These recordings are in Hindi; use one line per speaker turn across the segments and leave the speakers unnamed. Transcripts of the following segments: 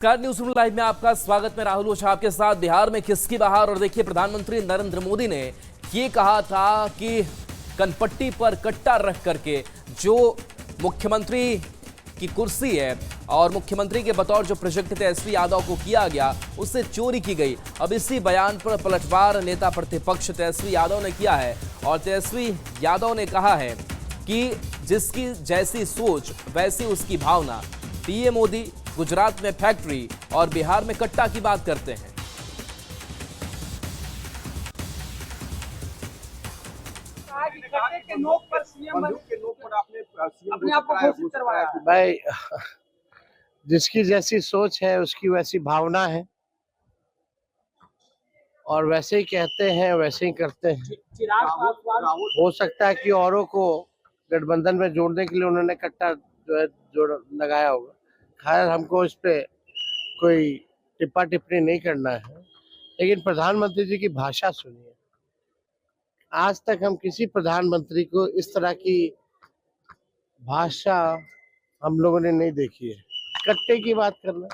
कार न्यूज लाइव में आपका स्वागत। मैं राहुल ओझा आपके साथ। बिहार में किसकी बहार। और देखिए, प्रधानमंत्री नरेंद्र मोदी ने ये कहा था कि कनपट्टी पर कट्टा रख करके जो मुख्यमंत्री की कुर्सी है और मुख्यमंत्री के बतौर जो प्रोजेक्ट तेजस्वी यादव को किया गया उससे चोरी की गई। अब इसी बयान पर पलटवार नेता प्रतिपक्ष तेजस्वी यादव ने किया है और तेजस्वी यादव ने कहा है कि जिसकी जैसी सोच वैसी उसकी भावना। पीएम मोदी गुजरात में फैक्ट्री और बिहार में कट्टा की बात करते हैं।
भाई, जिसकी जैसी सोच है उसकी वैसी भावना है और वैसे ही कहते हैं वैसे ही करते हैं। हो सकता है कि औरों को गठबंधन में जोड़ने के लिए उन्होंने कट्टा जो है जोड़ लगाया होगा। खैर, हमको इस पे कोई टिप्पा टिप्पणी नहीं करना है, लेकिन प्रधानमंत्री जी की भाषा सुनिए। आज तक हम किसी प्रधानमंत्री को इस तरह की भाषा हम लोगों ने नहीं देखी है। कट्टे की बात करना।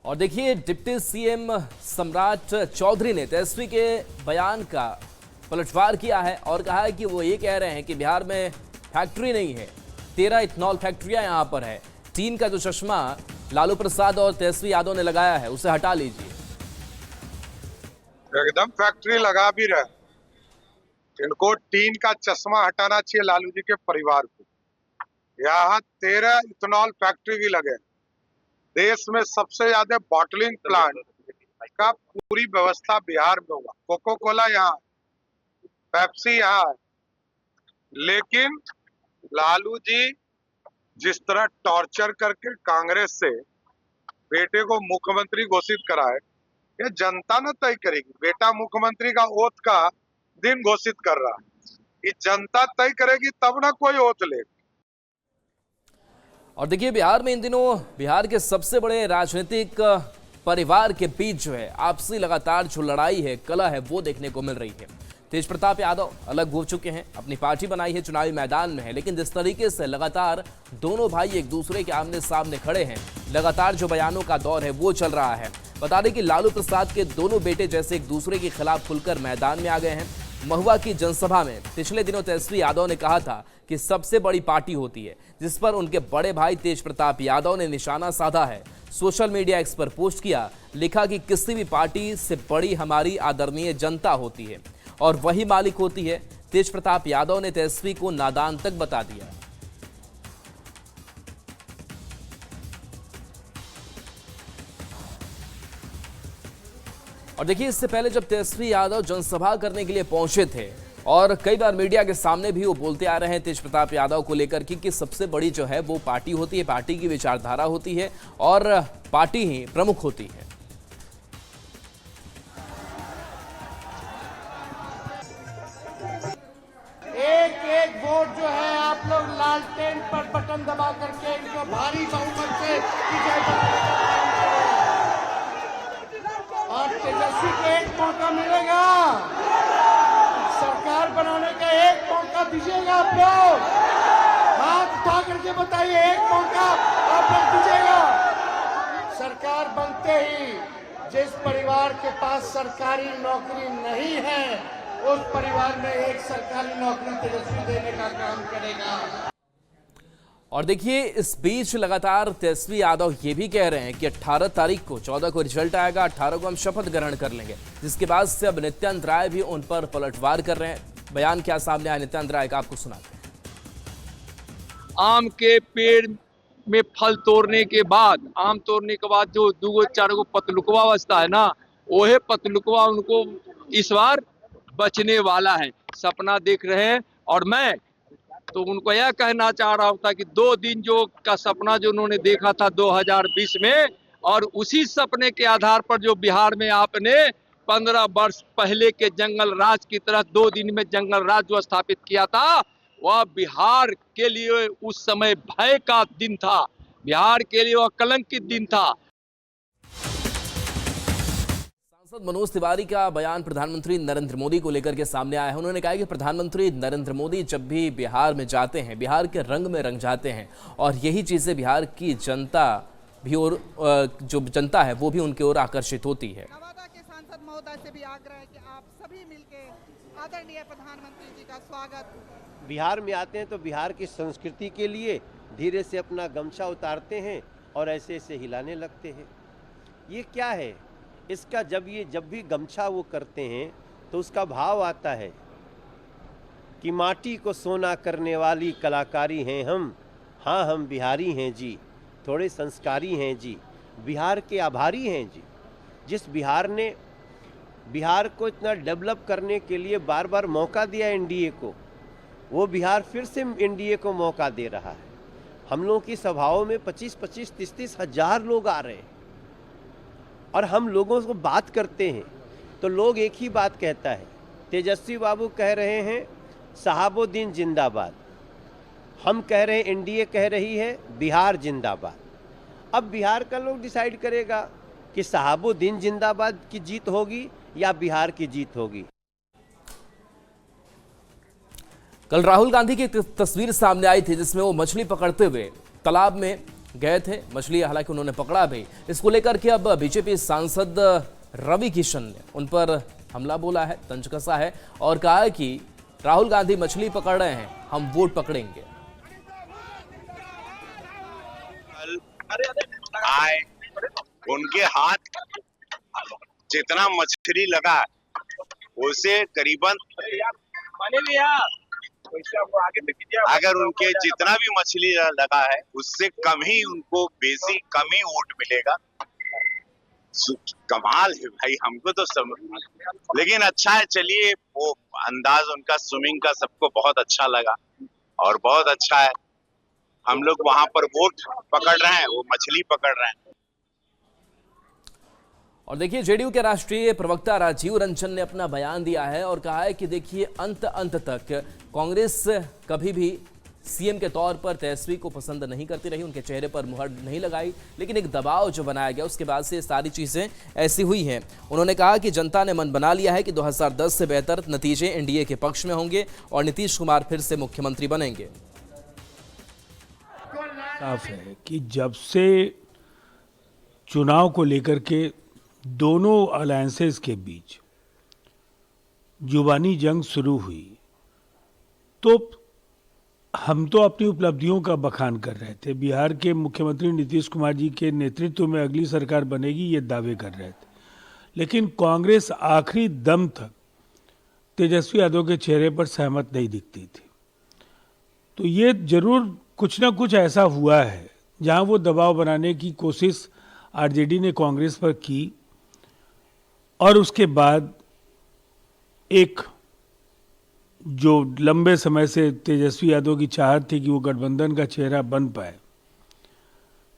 और देखिए, डिप्टी सीएम सम्राट चौधरी ने तेजस्वी के बयान का पलटवार किया है और कहा है कि वो ये कह रहे हैं कि बिहार में फैक्ट्री नहीं है, 13 इथेनॉल फैक्ट्रियां यहां पर है। टीन का जो चश्मा लालू प्रसाद और तेजस्वी यादव ने लगाया है उसे हटा लीजिए।
एकदम फैक्ट्री लगा भी रहे। इनको टीन का चश्मा हटाना चाहिए लालू जी के परिवार को। यहाँ 13 इथेनॉल फैक्ट्री भी लगे। देश में सबसे ज्यादा बॉटलिंग प्लांट का पूरी व्यवस्था बिहार में होगा। कोको कोला यहाँ, पेप्सी यहाँ है। लेकिन लालू जी जिस तरह टॉर्चर करके कांग्रेस से बेटे को मुख्यमंत्री घोषित कराए, ये जनता न तय करेगी। बेटा मुख्यमंत्री का ओथ का दिन घोषित कर रहा है, ये जनता तय करेगी तब ना कोई ओथ ले।
और देखिए, बिहार में इन दिनों बिहार के सबसे बड़े राजनीतिक परिवार के बीच जो है आपसी लगातार जो लड़ाई है, कलह है, वो देखने को मिल रही है। तेज प्रताप यादव अलग हो चुके हैं, अपनी पार्टी बनाई है, चुनावी मैदान में है, लेकिन जिस तरीके से लगातार दोनों भाई एक दूसरे के आमने सामने खड़े हैं, लगातार जो बयानों का दौर है वो चल रहा है। बता दें कि लालू प्रसाद के दोनों बेटे जैसे एक दूसरे के खिलाफ खुलकर मैदान में आ गए हैं। महुआ की जनसभा में पिछले दिनों तेजस्वी यादव ने कहा था कि सबसे बड़ी पार्टी होती है, जिस पर उनके बड़े भाई तेज प्रताप यादव ने निशाना साधा है। सोशल मीडिया एक्स पर पोस्ट किया, लिखा कि किसी भी पार्टी से बड़ी हमारी आदरणीय जनता होती है और वही मालिक होती है। तेज प्रताप यादव ने तेजस्वी को नादान तक बता दिया। और देखिए, इससे पहले जब तेजस्वी यादव जनसभा करने के लिए पहुंचे थे और कई बार मीडिया के सामने भी वो बोलते आ रहे हैं तेज प्रताप यादव को लेकर कि सबसे बड़ी जो है वो पार्टी होती है, पार्टी की विचारधारा होती है और पार्टी ही प्रमुख होती है।
एक एक वोट जो है आप लोग लालटेन पर बटन दबा करके इनको भारी बहुमत से विजय और तेजस्वी को एक मौका मिलेगा। सरकार बनाने का एक मौका दीजिएगा। आप लोग हाथ उठा करके बताइए, एक मौका आप लोग दीजिएगा। सरकार बनते ही जिस परिवार के पास सरकारी नौकरी नहीं है उस परिवार में एक सरकारी नौकरी तेजस्वी देने का काम करेगा।
और देखिए, इस बीच लगातार तेजस्वी यादव ये भी कह रहे हैं कि 18 तारीख को 14 को रिजल्ट आएगा, 18 को हम शपथ ग्रहण कर लेंगे, जिसके बाद से अब नित्यानंद राय भी उन पर पलटवार कर रहे हैं। बयान क्या सामने आया नित्यानंद राय का, आपको सुनाते हैं।
आम के पेड़ में फल तोड़ने के बाद, आम तोड़ने के बाद जो 2-4 गो पतलुकवा बचता है ना, वही पतलुकवा उनको इस बार बचने वाला है। सपना देख रहे हैं और मैं तो उनको यह कहना चाह रहा था कि 2 दिन जो का सपना जो उन्होंने देखा था 2020 में, और उसी सपने के आधार पर जो बिहार में आपने 15 वर्ष पहले के जंगल राज की तरह 2 दिन में जंगल राज जो स्थापित किया था, वह बिहार के लिए उस समय भय का दिन था, बिहार के लिए वह कलंकित दिन था।
सांसद मनोज तिवारी का बयान प्रधानमंत्री नरेंद्र मोदी को लेकर के सामने आया है। उन्होंने कहा कि प्रधानमंत्री नरेंद्र मोदी जब भी बिहार में जाते हैं, बिहार के रंग में रंग जाते हैं और यही चीजें बिहार की जनता भी और जो जनता है वो भी उनकी ओर आकर्षित होती है।
नवादा के सांसद महोदय से भी आग्रह है कि आप सभी मिलकर आदरणीय प्रधानमंत्री जी का स्वागत।
बिहार में आते हैं तो बिहार की संस्कृति के लिए धीरे से अपना गमछा उतारते हैं और ऐसे ऐसे हिलाने लगते हैं। ये क्या है? इसका जब भी गमछा वो करते हैं तो उसका भाव आता है कि माटी को सोना करने वाली कलाकारी हैं हम। हाँ, हम बिहारी हैं जी, थोड़े संस्कारी हैं जी, बिहार के आभारी हैं जी। जिस बिहार ने बिहार को इतना डेवलप करने के लिए बार बार मौका दिया एनडीए को, वो बिहार फिर से एनडीए को मौका दे रहा है। हम लोगों की सभाओं में 25-25, 30-30 हजार लोग आ रहे हैं और हम लोगों को बात करते हैं तो लोग एक ही बात कहता है। तेजस्वी बाबू कह रहे हैं शहाबुद्दीन जिंदाबाद, हम कह रहे हैं, एनडीए कह रही है बिहार जिंदाबाद। अब बिहार का लोग डिसाइड करेगा कि शहाबुद्दीन जिंदाबाद की जीत होगी या बिहार की जीत होगी।
कल राहुल गांधी की एक तस्वीर सामने आई थी जिसमें वो मछली पकड़ते हुए तालाब में गए थे। मछली हालांकि उन्होंने पकड़ा भी। इसको लेकर के अब बीजेपी सांसद रवि किशन ने उन पर हमला बोला है, तंज कसा है और कहा है कि राहुल गांधी मछली पकड़ रहे हैं, हम वोट पकड़ेंगे।
आए उनके हाथ जितना मछली लगा उसे करीबन, अगर उनके जितना भी मछली लगा है उससे कम ही उनको कम ही वोट मिलेगा। कमाल है भाई, हमको तो लेकिन अच्छा है। चलिए, वो अंदाज उनका स्विमिंग का सबको बहुत अच्छा लगा और बहुत अच्छा है। हम लोग वहां पर वोट पकड़ रहे हैं, वो मछली पकड़ रहे हैं।
और देखिए, जेडीयू के राष्ट्रीय प्रवक्ता राजीव रंजन ने अपना बयान दिया है और कहा है कि देखिए अंत तक कांग्रेस कभी भी सीएम के तौर पर तेजस्वी को पसंद नहीं करती रही, उनके चेहरे पर मुहर नहीं लगाई, लेकिन एक दबाव जो बनाया गया उसके बाद से सारी चीजें ऐसी हुई हैं। उन्होंने कहा कि जनता ने मन बना लिया है कि 2010 से बेहतर नतीजे एनडीए के पक्ष में होंगे और नीतीश कुमार फिर से मुख्यमंत्री बनेंगे।
साफ है कि जब से चुनाव को लेकर के दोनों अलायंसेस के बीच जुबानी जंग शुरू हुई तो हम तो अपनी उपलब्धियों का बखान कर रहे थे। बिहार के मुख्यमंत्री नीतीश कुमार जी के नेतृत्व में अगली सरकार बनेगी, ये दावे कर रहे थे। लेकिन कांग्रेस आखिरी दम तक तेजस्वी यादव के चेहरे पर सहमत नहीं दिखती थी। तो ये जरूर कुछ ना कुछ ऐसा हुआ है जहां वो दबाव बनाने की कोशिश आरजेडी ने कांग्रेस पर की और उसके बाद एक जो लंबे समय से तेजस्वी यादव की चाहत थी कि वो गठबंधन का चेहरा बन पाए,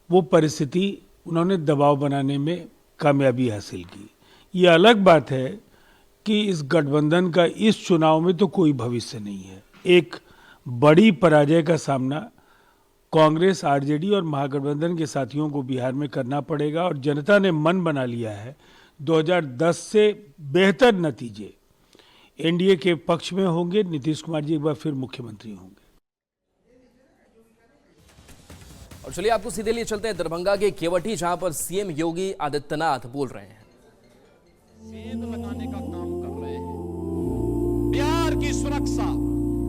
वो परिस्थिति उन्होंने दबाव बनाने में कामयाबी हासिल की। ये अलग बात है कि इस गठबंधन का इस चुनाव में तो कोई भविष्य नहीं है। एक बड़ी पराजय का सामना कांग्रेस, आरजेडी और महागठबंधन के साथियों को बिहार में करना पड़ेगा और जनता ने मन बना लिया है 2010 से बेहतर नतीजे एनडीए के पक्ष में होंगे। नीतीश कुमार जी एक बार फिर मुख्यमंत्री होंगे।
और चलिए आपको सीधे लिए चलते हैं दरभंगा के केवटी, जहां पर सीएम योगी आदित्यनाथ बोल रहे हैं।
सेंध लगाने का काम कर रहे हैं। बिहार की सुरक्षा,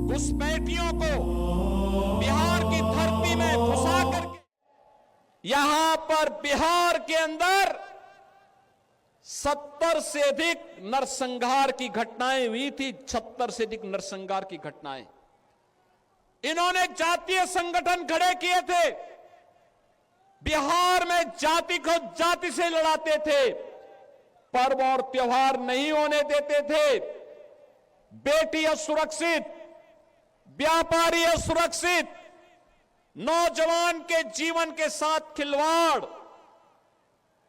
घुसपैठियों को बिहार की धरती में घुसा करके यहां पर बिहार के अंदर 70 से अधिक नरसंहार की घटनाएं हुई थी। 70 से अधिक नरसंहार की घटनाएं। इन्होंने जातीय संगठन खड़े किए थे। बिहार में जाति को जाति से लड़ाते थे, पर्व और त्योहार नहीं होने देते थे। बेटी असुरक्षित, व्यापारी असुरक्षित, नौजवान के जीवन के साथ खिलवाड़,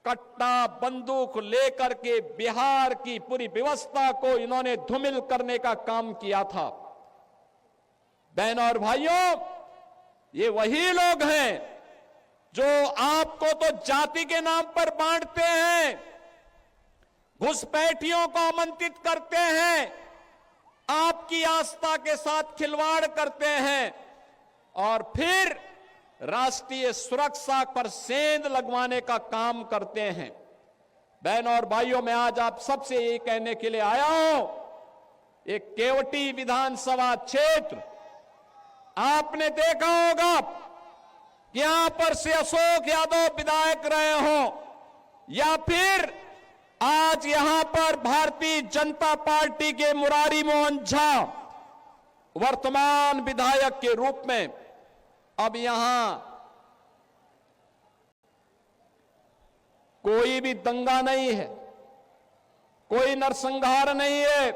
कट्टा बंदूक लेकर के बिहार की पूरी व्यवस्था को इन्होंने धूमिल करने का काम किया था। बहनों और भाइयों, ये वही लोग हैं जो आपको तो जाति के नाम पर बांटते हैं, घुसपैठियों को आमंत्रित करते हैं, आपकी आस्था के साथ खिलवाड़ करते हैं और फिर राष्ट्रीय सुरक्षा पर सेंध लगवाने का काम करते हैं। बहनों और भाइयों, मैं आज आप सबसे ये कहने के लिए आया हूं, एक केवटी विधानसभा क्षेत्र आपने देखा होगा कि यहां पर से अशोक यादव विधायक रहे हों या फिर आज यहां पर भारतीय जनता पार्टी के मुरारी मोहन झा वर्तमान विधायक के रूप में अब यहां कोई भी दंगा नहीं है, कोई नरसंहार नहीं है,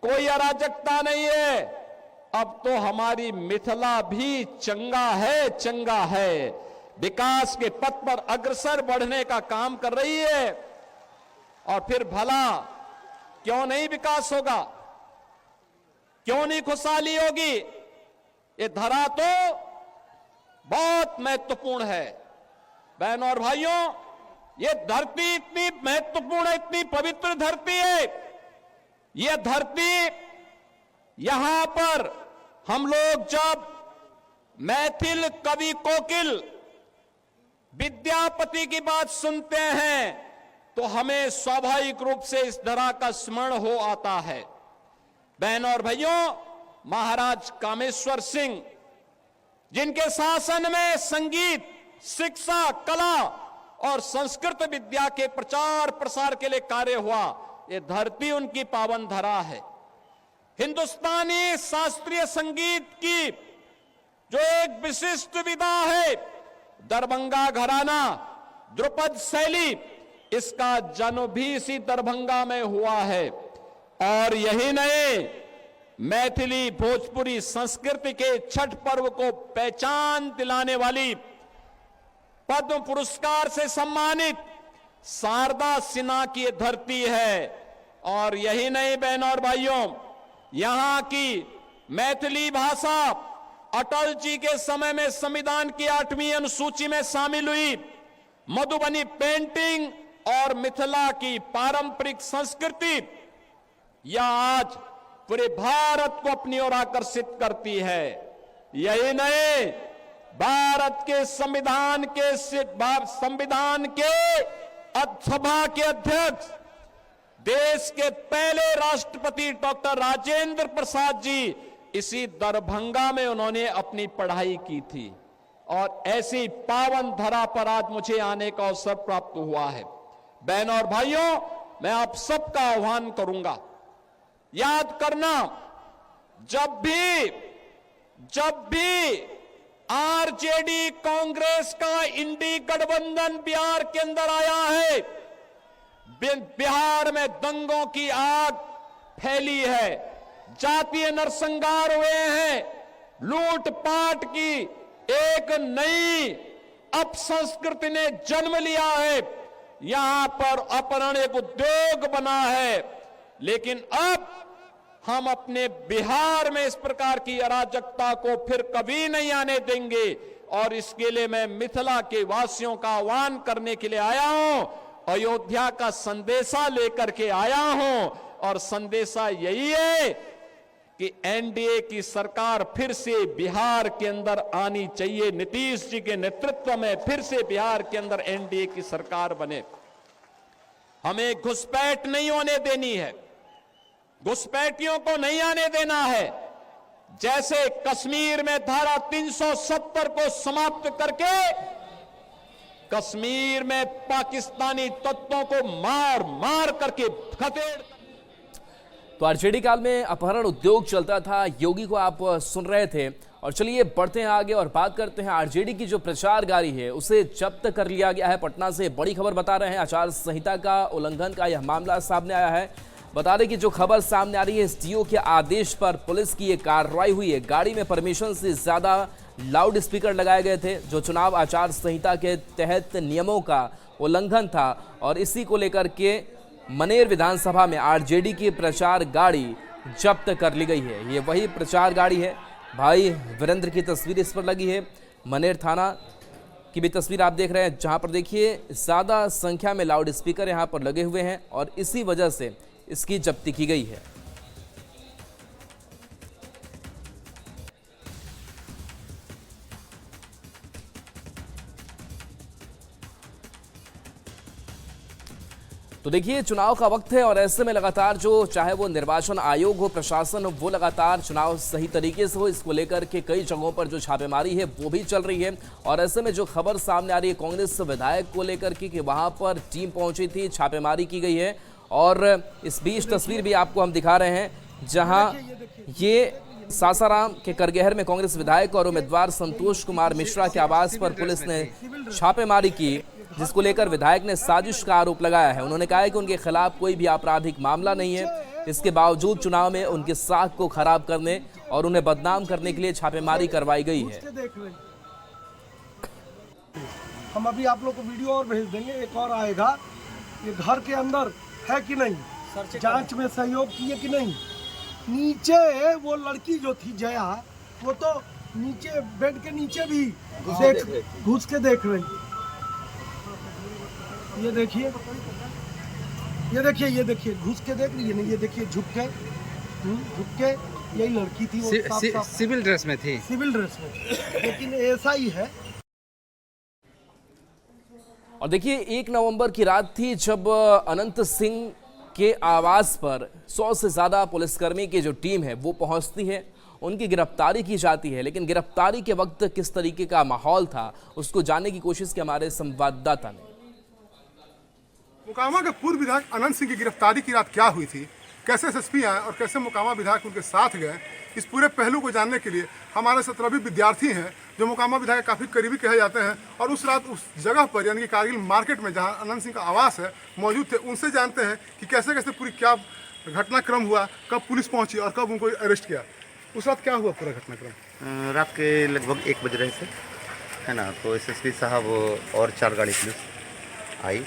कोई अराजकता नहीं है। अब तो हमारी मिथिला भी चंगा है, विकास के पथ पर अग्रसर बढ़ने का काम कर रही है। और फिर भला क्यों नहीं विकास होगा, क्यों नहीं खुशहाली होगी? ये धरा तो बहुत महत्वपूर्ण है। बहनों और भाइयों, ये धरती इतनी महत्वपूर्ण है, इतनी पवित्र धरती है। ये धरती, यहां पर हम लोग जब मैथिल कवि कोकिल विद्यापति की बात सुनते हैं तो हमें स्वाभाविक रूप से इस धरा का स्मरण हो आता है। बहनों और भाइयों, महाराज कामेश्वर सिंह जिनके शासन में संगीत, शिक्षा, कला और संस्कृत विद्या के प्रचार प्रसार के लिए कार्य हुआ, ये धरती उनकी पावन धरा है। हिंदुस्तानी शास्त्रीय संगीत की जो एक विशिष्ट विधा है, दरभंगा घराना, ध्रुपद शैली, इसका जन्म भी इसी दरभंगा में हुआ है। और यही नहीं, मैथिली भोजपुरी संस्कृति के छठ पर्व को पहचान दिलाने वाली पद्म पुरस्कार से सम्मानित शारदा सिन्हा की धरती है। और यही नहीं बहनों और भाइयों, यहां की मैथिली भाषा अटल जी के समय में संविधान की 8वीं अनुसूची में शामिल हुई। मधुबनी पेंटिंग और मिथिला की पारंपरिक संस्कृति यह आज पूरे भारत को अपनी ओर आकर्षित करती है। यही नहीं, भारत के संविधान के सभा के अध्यक्ष, देश के पहले राष्ट्रपति डॉक्टर राजेंद्र प्रसाद जी इसी दरभंगा में उन्होंने अपनी पढ़ाई की थी। और ऐसी पावन धरा पर आज मुझे आने का अवसर प्राप्त हुआ है। बहनों और भाइयों, मैं आप सबका आह्वान करूंगा, याद करना, जब भी आरजेडी कांग्रेस का इंडी गठबंधन बिहार के अंदर आया है, बिहार में दंगों की आग फैली है, जातीय नरसंहार हुए हैं, लूटपाट की एक नई अपसंस्कृति ने जन्म लिया है, यहां पर अपहरण एक उद्योग बना है। लेकिन अब हम अपने बिहार में इस प्रकार की अराजकता को फिर कभी नहीं आने देंगे। और इसके लिए मैं मिथिला के वासियों का आह्वान करने के लिए आया हूं, अयोध्या का संदेशा लेकर के आया हूं। और संदेशा यही है कि एनडीए की सरकार फिर से बिहार के अंदर आनी चाहिए। नीतीश जी के नेतृत्व में फिर से बिहार के अंदर एनडीए की सरकार बने। हमें घुसपैठ नहीं होने देनी है, घुसपैठियों को नहीं आने देना है। जैसे कश्मीर में धारा 370 को समाप्त करके कश्मीर में पाकिस्तानी तत्वों को मार मार करके खदेड़।
तो आरजेडी काल में अपहरण उद्योग चलता था, योगी को आप सुन रहे थे। और चलिए बढ़ते हैं आगे और बात करते हैं आरजेडी की जो प्रचार गाड़ी है उसे जब्त कर लिया गया है। पटना से बड़ी खबर बता रहे हैं, आचार संहिता का उल्लंघन का यह मामला सामने आया है। बता दें कि जो खबर सामने आ रही है, एसडीओ के आदेश पर पुलिस की ये कार्रवाई हुई है। गाड़ी में परमिशन से ज्यादा लाउड स्पीकर लगाए गए थे, जो चुनाव आचार संहिता के तहत नियमों का उल्लंघन था। और इसी को लेकर के मनेर विधानसभा में आरजेडी की प्रचार गाड़ी जब्त कर ली गई है। ये वही प्रचार गाड़ी है, भाई वीरेंद्र की तस्वीर इस पर लगी है। मनेर थाना की भी तस्वीर आप देख रहे हैं, जहां पर देखिए ज़्यादा संख्या में लाउड स्पीकर यहां पर लगे हुए हैं और इसी वजह से इसकी जब्ती की गई है। तो देखिए चुनाव का वक्त है और ऐसे में लगातार जो चाहे वो निर्वाचन आयोग हो, प्रशासन हो, वो लगातार चुनाव सही तरीके से हो, इसको लेकर के कई जगहों पर जो छापेमारी है वो भी चल रही है। और ऐसे में जो खबर सामने आ रही है कांग्रेस विधायक को लेकर के कि वहां पर टीम पहुंची थी, छापेमारी की गई है। और इस बीच तस्वीर भी आपको हम दिखा रहे हैं, जहां ये सासाराम के करगहर में कांग्रेस विधायक और उम्मीदवार संतोष कुमार मिश्रा के आवास पर पुलिस ने छापेमारी की, जिसको लेकर विधायक ने साजिश का आरोप लगाया है। उन्होंने कहा है कि उनके खिलाफ कोई भी आपराधिक मामला नहीं है, इसके बावजूद चुनाव में उनकी साख को खराब करने और उन्हें बदनाम करने के लिए छापेमारी करवाई गई है।
हम अभी आप लोग को वीडियो और भेज देंगे, एक और आएगा। ये घर के अंदर है कि नहीं, जांच में सहयोग किए कि नहीं। नीचे वो लड़की जो थी जया, वो तो नीचे बेड के नीचे भी घुस के देख रही। ये देखिए, ये देखिए, ये देखिए घुस के देख रही है ना। ये देखिए झुक के यही लड़की थी, वो
सिविल ड्रेस में थी,
सिविल ड्रेस में थी, लेकिन ऐसा ही है।
और देखिए 1 नवंबर की रात थी जब अनंत सिंह के आवास पर 100 से ज्यादा पुलिसकर्मी की जो टीम है वो पहुंचती है, उनकी गिरफ्तारी की जाती है। लेकिन गिरफ्तारी के वक्त किस तरीके का माहौल था उसको जानने की कोशिश की हमारे संवाददाता ने।
मोकामा के पूर्व विधायक अनंत सिंह की गिरफ्तारी की रात क्या हुई थी, कैसे एसएसपी आए और कैसे मोकामा विधायक उनके साथ गए, इस पूरे पहलू को जानने के लिए हमारे 17 विद्यार्थी हैं जो मोकामा विधायक काफ़ी करीबी कहे जाते हैं और उस रात उस जगह पर यानी कि कारगिल मार्केट में जहां अनंत सिंह का आवास है मौजूद थे। उनसे जानते हैं कि कैसे कैसे पूरी क्या घटनाक्रम हुआ, कब पुलिस पहुंची और कब उनको अरेस्ट किया। उस रात क्या हुआ पूरा घटनाक्रम?
रात के लगभग 1 बज रहे थे, है ना। तो एसएसपी साहब और 4 गाड़ी पुलिस आई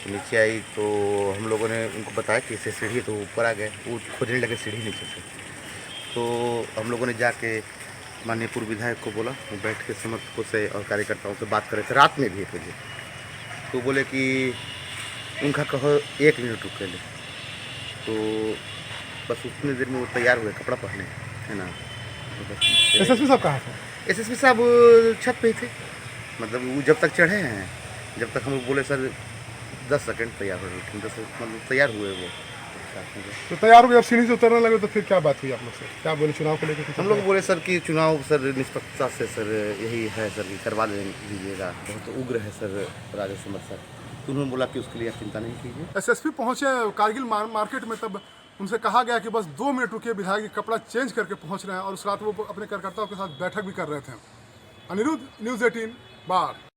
नीचे आई तो हम लोगों ने उनको बताया कि इससे सीढ़ी तो ऊपर आ गए, वो खोजने लगे सीढ़ी नीचे से। तो हम लोगों ने जाके माननीय पूर्व विधायक को बोला, वो बैठ के समर्थकों से और कार्यकर्ताओं से बात कर रहे थे रात में भी 1 बजे। तो बोले कि उनका कहो 1 मिनट रुक ले। तो बस उतनी देर में वो तैयार हुए कपड़ा पहने, है ना। तो
एसएसपी साहब कहाँ थे?
एसएसपी साहब छत पे ही थे, मतलब वो जब तक चढ़े हैं, जब तक हम बोले सर 10 सेकंड तैयार हो रहे, 10 मतलब तैयार हुए वो।
तो तैयार हो गए, अब सीढ़ी से उतरने लगे तो फिर क्या बात हुई आप लोग से, क्या बोले चुनाव को लेकर?
हम लोग बोले सर कि चुनाव सर निष्पक्षता से सर यही है सर कि करवा लीजिएगा, बहुत उग्र है सर राजा समर सर। तो उन्होंने बोला कि उसके लिए आप चिंता नहीं कीजिए।
एसएसपी पहुंचे कारगिल मार्केट में, तब उनसे कहा गया कि बस 2 मिनट रुकिए, विधायक कपड़ा चेंज करके पहुंच रहे हैं। और उस रात वो अपने कार्यकर्ताओं के साथ बैठक भी कर रहे थे। अनिरुद्ध, न्यूज़ 18 बाढ़।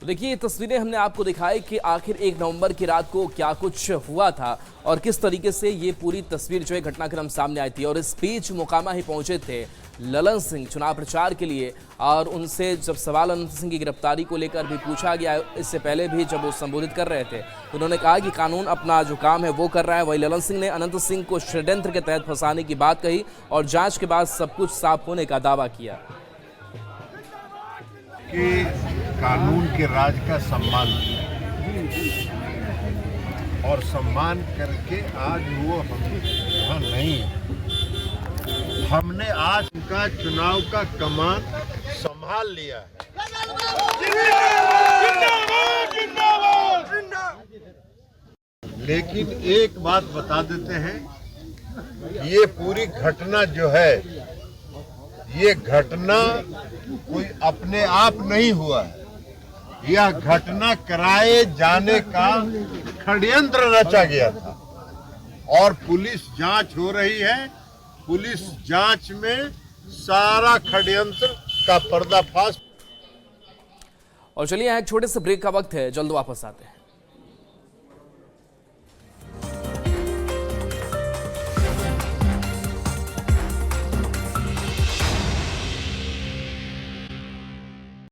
तो देखिए ये तस्वीरें हमने आपको दिखाई कि आखिर 1 नवंबर की रात को क्या कुछ हुआ था और किस तरीके से ये पूरी तस्वीर जो है घटनाक्रम सामने आई थी। और इस बीच मोकामा ही पहुंचे थे ललन सिंह चुनाव प्रचार के लिए और उनसे जब सवाल अनंत सिंह की गिरफ्तारी को लेकर भी पूछा गया, इससे पहले भी जब वो संबोधित कर रहे थे तो उन्होंने कहा कि कानून अपना जो काम है वो कर रहा है। वही ललन सिंह ने अनंत सिंह को षड्यंत्र के तहत फंसाने की बात कही और जाँच के बाद सब कुछ साफ होने का दावा किया
कि कानून के राज का सम्मान और सम्मान करके आज वो हम यहाँ नहीं है। हमने आज उनका चुनाव का कमान संभाल लिया है। लेकिन एक बात बता देते हैं, ये पूरी घटना जो है, ये घटना कोई अपने आप नहीं हुआ है। यह घटना कराए जाने का षड्यंत्र रचा गया था और पुलिस जांच हो रही है। पुलिस जांच में सारा षड्यंत्र का पर्दाफाश।
और चलिए यहाँ एक छोटे से ब्रेक का वक्त है, जल्द वापस आते हैं।